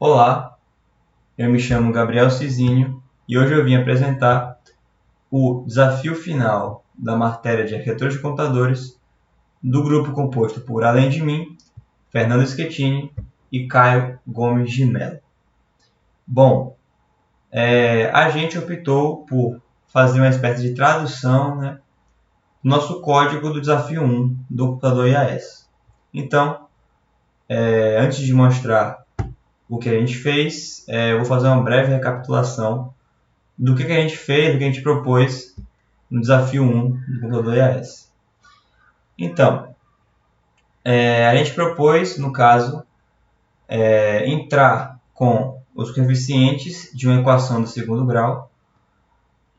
Olá, eu me chamo Gabriel Cizinho e hoje eu vim apresentar o desafio final da matéria de Arquitetura de Computadores do grupo composto por, além de mim, Fernando Schettini e Caio Gomes de Mello. Bom, a gente optou por fazer uma espécie de tradução, do nosso código do desafio 1 do computador IAS. Então, antes de mostrar o que a gente fez, eu vou fazer uma breve recapitulação do que a gente fez, do que a gente propôs no desafio 1 do computador IAS. Então, a gente propôs, no caso, entrar com os coeficientes de uma equação do segundo grau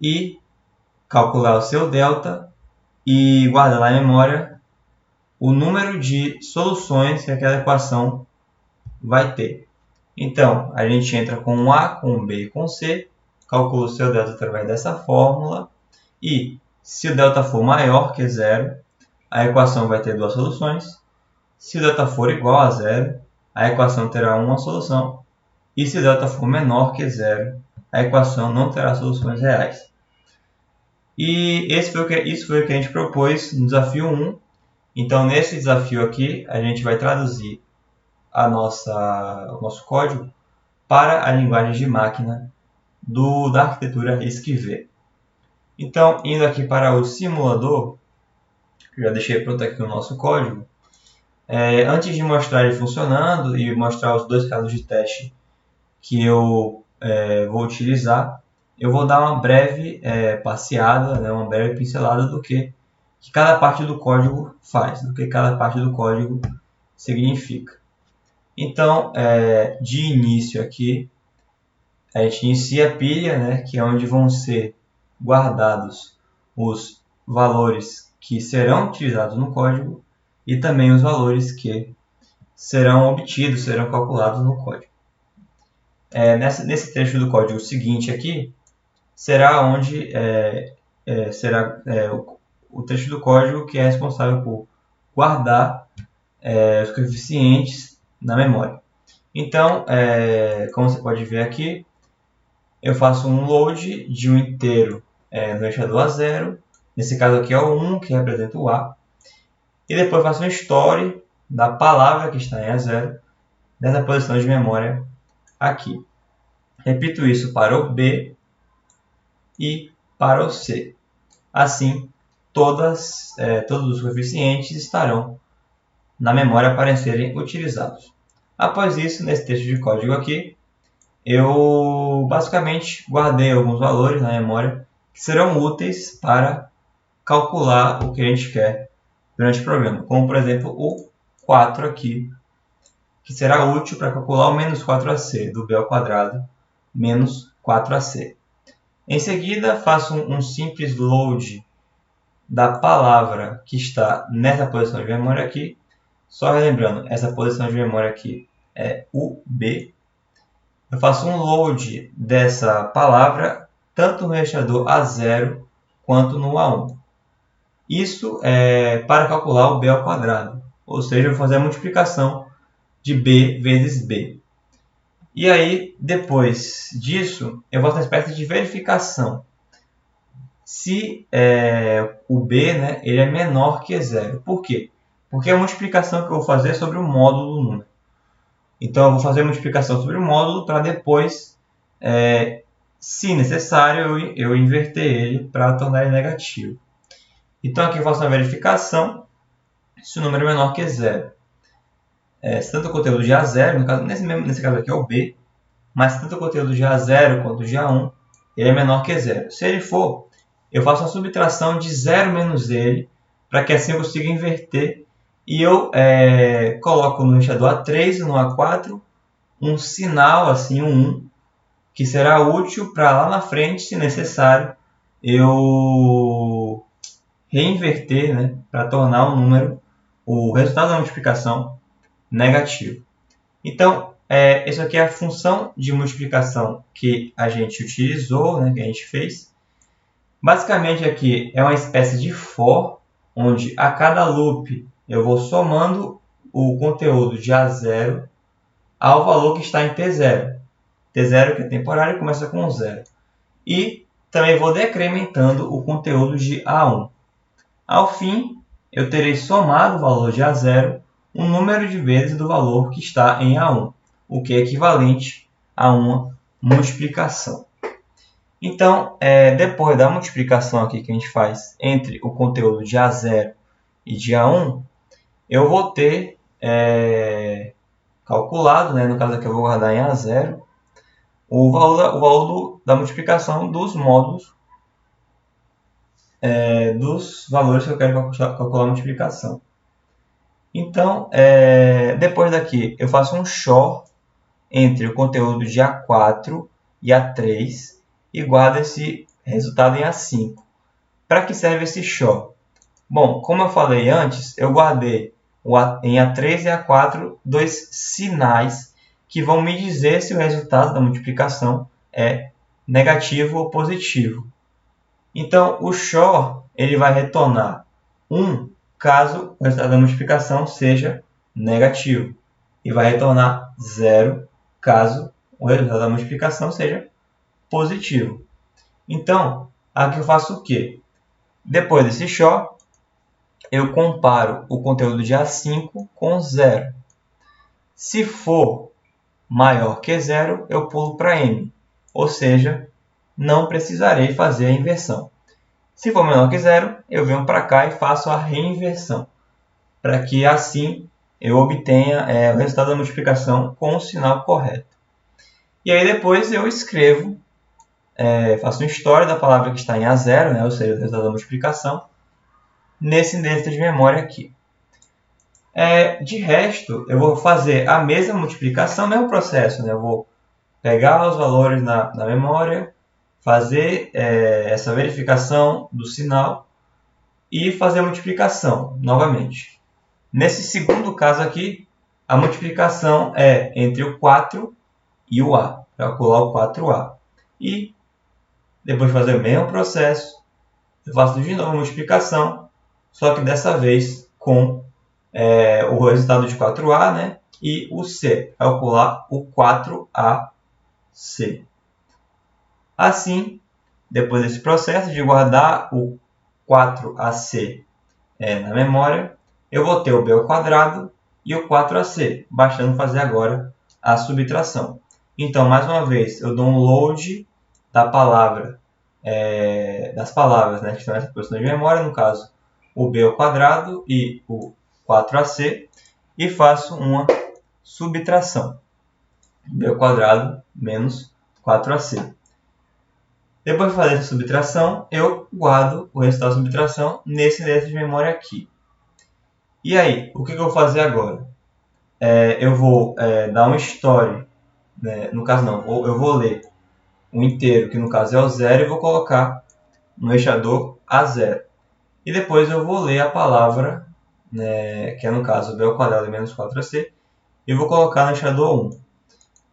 e calcular o seu delta e guardar na memória o número de soluções que aquela equação vai ter. Então, a gente entra com um A, com um B e com um C, calcula o seu delta através dessa fórmula e, se o delta for maior que zero, a equação vai ter duas soluções. Se o delta for igual a zero, a equação terá uma solução. E se o delta for menor que zero, a equação não terá soluções reais. E isso foi o que a gente propôs no desafio 1. Então, nesse desafio aqui, a gente vai traduzir o nosso código para a linguagem de máquina da arquitetura Esquiver. Então, indo aqui para o simulador, que eu já deixei pronto aqui o nosso código, antes de mostrar ele funcionando e mostrar os dois casos de teste que eu vou utilizar, eu vou dar uma breve passeada, uma breve pincelada do que cada parte do código faz, do que cada parte do código significa. Então, de início aqui, a gente inicia a pilha, que é onde vão ser guardados os valores que serão utilizados no código e também os valores que serão obtidos, serão calculados no código. Nesse trecho do código seguinte aqui, será onde será o trecho do código que é responsável por guardar os coeficientes na memória. Então, como você pode ver aqui, eu faço um load de um inteiro no eixador A0. Nesse caso aqui é o 1, que representa o A. E depois faço um store da palavra que está em A0, nessa posição de memória aqui. Repito isso para o B e para o C. Assim, todos os coeficientes estarão na memória para serem utilizados. Após isso, nesse texto de código aqui, eu basicamente guardei alguns valores na memória que serão úteis para calcular o que a gente quer durante o programa. Como, por exemplo, o 4 aqui, que será útil para calcular o menos 4ac do b ao quadrado menos 4ac. Em seguida, faço um simples load da palavra que está nessa posição de memória aqui. Só relembrando, essa posição de memória aqui é o B. Eu faço um load dessa palavra tanto no eixador A0 quanto no A1. Isso é para calcular o b ao quadrado, ou seja, eu vou fazer a multiplicação de b vezes b. E aí, depois disso, eu vou fazer uma espécie de verificação. Se o b ele é menor que zero. Por quê? Porque a multiplicação que eu vou fazer é sobre o módulo do número. Então, eu vou fazer a multiplicação sobre o módulo para depois, se necessário, eu inverter ele para tornar ele negativo. Então, aqui eu faço uma verificação se o número é menor que zero. Se tanto o conteúdo de A0, nesse caso aqui é o B, mas se tanto o conteúdo de A0 quanto de A1, ele é menor que zero. Se ele for, eu faço a subtração de 0 menos ele, para que assim eu consiga inverter. E eu coloco no eixador A3 e no A4 um sinal, assim, um 1, que será útil para lá na frente, se necessário, eu reinverter, para tornar o resultado da multiplicação negativo. Então, isso aqui é a função de multiplicação que a gente utilizou, que a gente fez. Basicamente aqui é uma espécie de for, onde a cada loop eu vou somando o conteúdo de A0 ao valor que está em T0. T0, que é temporário, começa com 0. E também vou decrementando o conteúdo de A1. Ao fim, eu terei somado o valor de A0 um número de vezes do valor que está em A1, o que é equivalente a uma multiplicação. Então, depois da multiplicação aqui que a gente faz entre o conteúdo de A0 e de A1, eu vou ter calculado, no caso aqui eu vou guardar em A0, o valor da multiplicação dos módulos dos valores que eu quero calcular a multiplicação. Então, depois daqui, eu faço um XOR entre o conteúdo de A4 e A3 e guardo esse resultado em A5. Para que serve esse XOR? Bom, como eu falei antes, eu guardei em A3 e A4 dois sinais que vão me dizer se o resultado da multiplicação é negativo ou positivo. Então, o XOR ele vai retornar 1 caso o resultado da multiplicação seja negativo e vai retornar 0 caso o resultado da multiplicação seja positivo. Então, aqui eu faço o quê? Depois desse XOR, eu comparo o conteúdo de A5 com 0. Se for maior que 0, eu pulo para M, ou seja, não precisarei fazer a inversão. Se for menor que 0, eu venho para cá e faço a reinversão, para que assim eu obtenha o resultado da multiplicação com o sinal correto. E aí depois eu escrevo, faço uma história da palavra que está em A0, ou seja, o resultado da multiplicação, nesse endereço de memória aqui. De resto, eu vou fazer a mesma multiplicação, mesmo processo. Eu vou pegar os valores na memória, fazer essa verificação do sinal e fazer a multiplicação novamente. Nesse segundo caso aqui, a multiplicação é entre o 4 e o A, calcular o 4A. E depois de fazer o mesmo processo, eu faço de novo a multiplicação, só que dessa vez com o resultado de 4A, e o C, calcular o 4AC. Assim, depois desse processo de guardar o 4AC na memória, eu vou ter o B ao quadrado e o 4AC, bastando fazer agora a subtração. Então, mais uma vez, eu dou um load da palavra, das palavras que estão nessa posição de memória, no caso, o B ao quadrado e o 4AC, e faço uma subtração. B ao quadrado menos 4AC. Depois de fazer essa subtração, eu guardo o resultado da subtração nesse endereço de memória aqui. E aí, o que eu vou fazer agora? Eu vou dar um story, no caso não, eu vou ler um inteiro, que no caso é o 0, e vou colocar no eixador A0. E depois eu vou ler a palavra, que é no caso B ao quadrado menos 4AC, e vou colocar no eixador 1.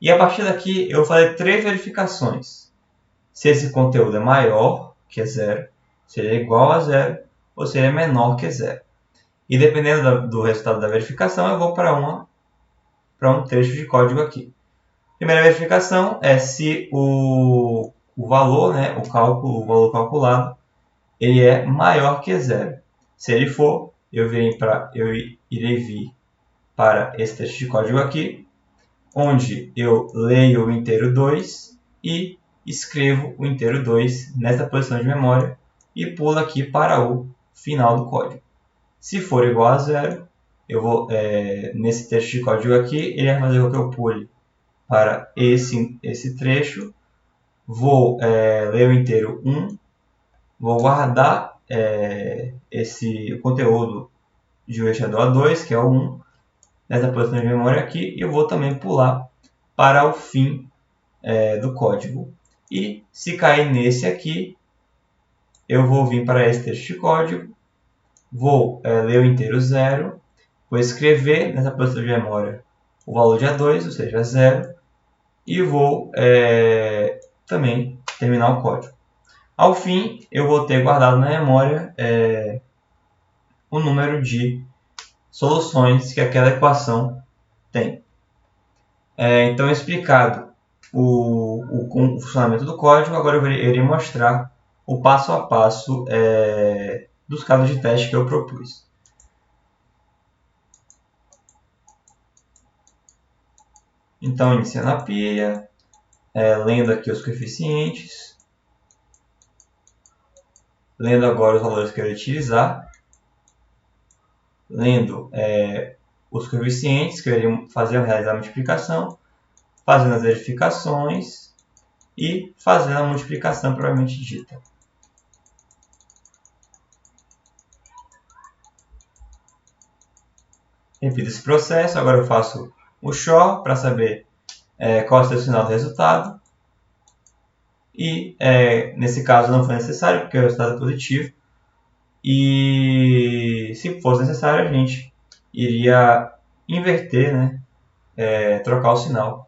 E a partir daqui eu vou fazer 3 verificações. Se esse conteúdo é maior que 0, se ele é igual a 0, ou se ele é menor que 0. E dependendo do resultado da verificação, eu vou para um trecho de código aqui. Primeira verificação é se o valor, o valor calculado, ele é maior que 0. Se ele for, eu irei vir para esse trecho de código aqui, onde eu leio o inteiro 2 e escrevo o inteiro 2 nessa posição de memória e pulo aqui para o final do código. Se for igual a 0, eu vou, nesse trecho de código aqui, ele vai fazer com que eu pule para esse trecho, vou ler o inteiro 1, vou guardar esse conteúdo de um eixador A2, que é o 1, nessa posição de memória aqui, e eu vou também pular para o fim do código. E se cair nesse aqui, eu vou vir para esse trecho de código, vou ler o inteiro 0, vou escrever nessa posição de memória o valor de A2, ou seja, 0, e vou também terminar o código. Ao fim, eu vou ter guardado na memória o número de soluções que aquela equação tem. Então, explicado o funcionamento do código, agora eu irei mostrar o passo a passo dos casos de teste que eu propus. Então, iniciando a pilha, lendo aqui os coeficientes, lendo agora os valores que eu quero utilizar, lendo os coeficientes que eu iria realizar a multiplicação, fazendo as verificações e fazendo a multiplicação propriamente dita. Repito esse processo, agora eu faço o XOR para saber qual é o sinal do resultado. E nesse caso não foi necessário, porque o resultado é positivo. E se fosse necessário, a gente iria inverter, né? Trocar o sinal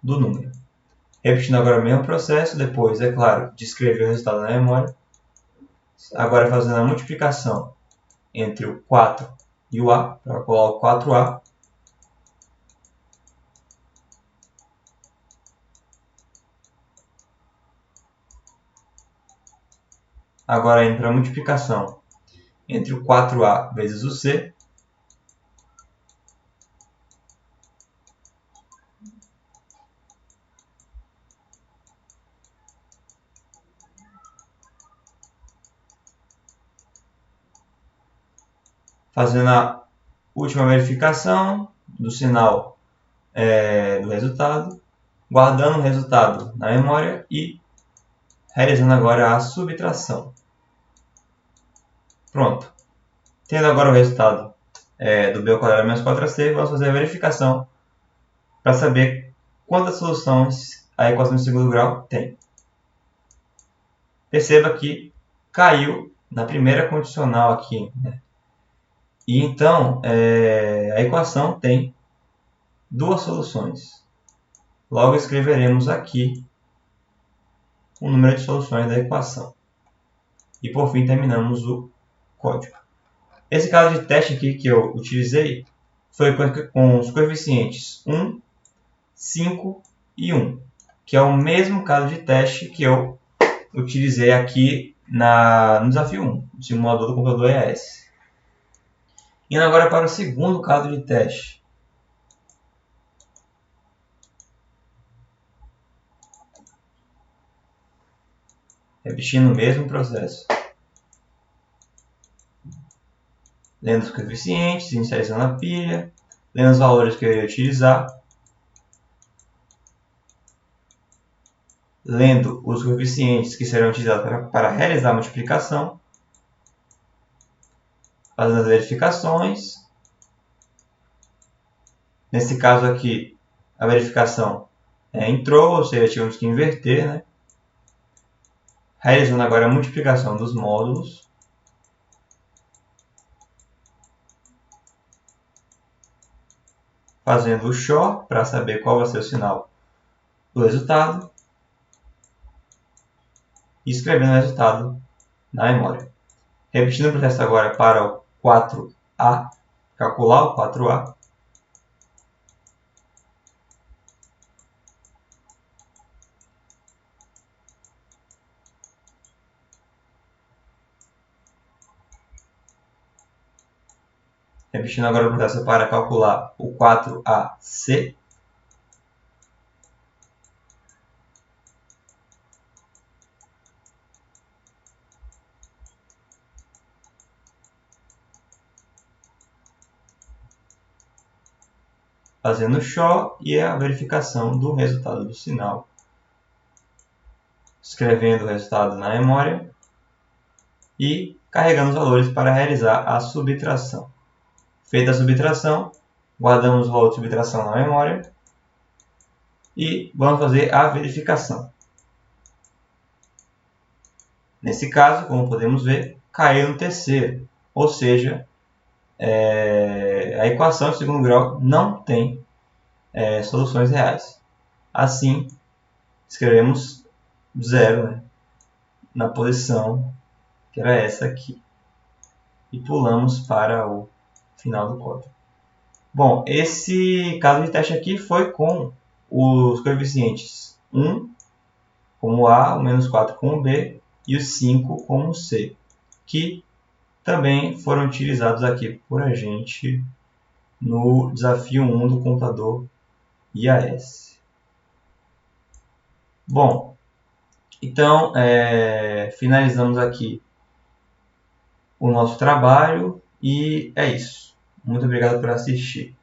do número. Repetindo agora o mesmo processo, depois, é claro, de escrever o resultado na memória. Agora fazendo a multiplicação entre o 4 e o A, para calcular o 4A. Agora indo para a multiplicação entre o 4A vezes o C. Fazendo a última verificação do sinal do resultado, guardando o resultado na memória e realizando agora a subtração. Pronto. Tendo agora o resultado do B² menos 4AC, vamos fazer a verificação para saber quantas soluções a equação de segundo grau tem. Perceba que caiu na primeira condicional aqui, né? E então a equação tem duas soluções. Logo escreveremos aqui o número de soluções da equação. E por fim terminamos o código. Esse caso de teste aqui que eu utilizei foi com os coeficientes 1, 5 e 1, que é o mesmo caso de teste que eu utilizei aqui no desafio 1, no simulador do computador EAS. Indo agora para o segundo caso de teste. Repetindo o mesmo processo. Lendo os coeficientes, inicializando a pilha, lendo os valores que eu iria utilizar, lendo os coeficientes que serão utilizados para realizar a multiplicação, fazendo as verificações. Nesse caso aqui, a verificação entrou, ou seja, tivemos que inverter, né? Realizando agora a multiplicação dos módulos. Fazendo o XOR para saber qual vai ser o sinal do resultado. E escrevendo o resultado na memória. Repetindo o processo agora para o 4A, calcular o 4A. Repetindo agora o processo para calcular o 4AC. Fazendo o XOR e a verificação do resultado do sinal. Escrevendo o resultado na memória e carregando os valores para realizar a subtração. Feita a subtração, guardamos o valor de subtração na memória e vamos fazer a verificação. Nesse caso, como podemos ver, caiu no terceiro, ou seja, a equação de segundo grau não tem soluções reais. Assim, escrevemos 0, né, na posição que era essa aqui. E pulamos para o final do código. Bom, esse caso de teste aqui foi com os coeficientes 1 como A, o menos 4 como B e o 5 como C, que também foram utilizados aqui por a gente no desafio 1 do computador IAS. Bom, então finalizamos aqui o nosso trabalho e é isso. Muito obrigado por assistir.